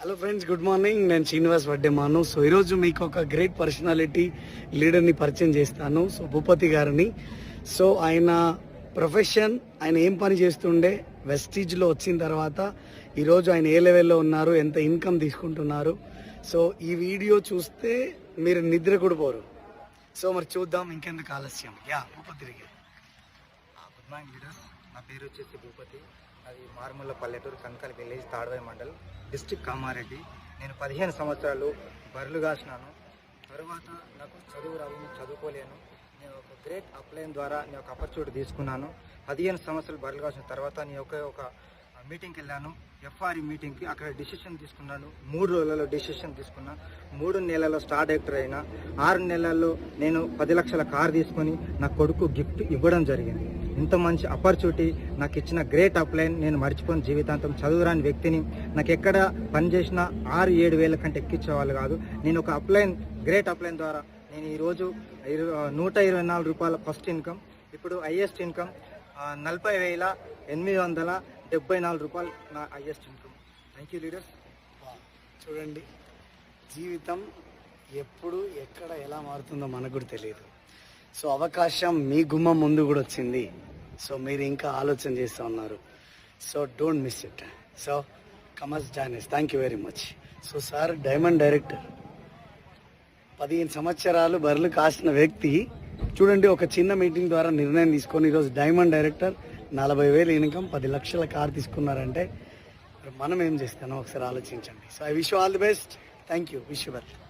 Hello friends, good morning. నేను Srinivas Vaddemanu. So ఈరోజు మీకు ఒక గ్రేట్ పర్సనాలిటీ లీడర్ని పరిచయం చేస్తాను. సో భూపతి గారిని. సో ఆయన ప్రొఫెషన్, ఆయన ఏం పని చేస్తుండే, వెస్టీజ్లో వచ్చిన తర్వాత ఈరోజు ఆయన ఏ లెవెల్లో ఉన్నారు, ఎంత ఇన్కమ్ తీసుకుంటున్నారు. సో ఈ వీడియో చూస్తే మీరు నిద్ర కూడా పోరు. సో మరి చూద్దాం, ఇంకెందుకు ఆలస్యం. భూపతి గారు. Good morning leaders. నా పేరు వచ్చేసి భూపతి. అది మారుమూల పల్లెటూరు, కనకాల విలేజ్, తాడవాయి మండల్, డిస్ట్రిక్ట్ కామారెడ్డి. నేను 15 సంవత్సరాలు బర్రెలు కాసినాను. తర్వాత నాకు చదువు రాదు, నేను చదువుకోలేను. నేను ఒక గ్రేట్ అప్లైన్ ద్వారా నేను ఒక ఆపర్చునిటీ తీసుకున్నాను. 15 సంవత్సరాలు బర్రెలు కాసిన తర్వాత నేను ఒక మీటింగ్కి వెళ్ళాను, ఎఫ్ఆర్ఈ మీటింగ్కి. అక్కడ డిసిషన్ తీసుకున్నాను. 3 రోజులలో డిసిషన్ తీసుకున్నా. 3 నెలల్లో స్టార్ డైరెక్టర్ అయినా. 6 నెలల్లో నేను 10 లక్షల కారు తీసుకొని నా కొడుకు గిఫ్ట్ ఇవ్వడం జరిగింది. ఇంత మంచి ఆపర్చునిటీ నాకు ఇచ్చిన గ్రేట్ అప్లైన్ నేను మర్చిపోయిన జీవితాంతం. చదువురాని వ్యక్తిని, నాకు ఎక్కడ పనిచేసినా 6-7 వేల కంటే ఎక్కించేవాళ్ళు కాదు. నేను ఒక అప్లైన్, గ్రేట్ అప్లైన్ ద్వారా నేను ఈరోజు 124 రూపాయల ఫస్ట్ ఇన్కమ్, ఇప్పుడు హైయెస్ట్ ఇన్కమ్ 40,874 రూపాయలు నా highest income. Thank you leaders. చూడండి, జీవితం ఎప్పుడు ఎక్కడ ఎలా మారుతుందో మనకు కూడా తెలియదు. సో అవకాశం మీ గుమ్మం ముందు కూడా వచ్చింది. సో మీరు ఇంకా ఆలోచన చేస్తూ ఉన్నారు. So don't miss it. So commerce joiners, thank you very much. So sir diamond director, 15 సంవత్సరాలు బర్రెలు కాసిన వ్యక్తి చూడండి, ఒక చిన్న మీటింగ్ ద్వారా నిర్ణయం తీసుకొని ఈరోజు డైమండ్ డైరెక్టర్, 40,000 ఇన్కమ్, 10 లక్షల కార్ తీసుకున్నారంటే మనం ఏం చేస్తానో ఒకసారి ఆలోచించండి. So I wish you all the best. Thank you. Wish you well.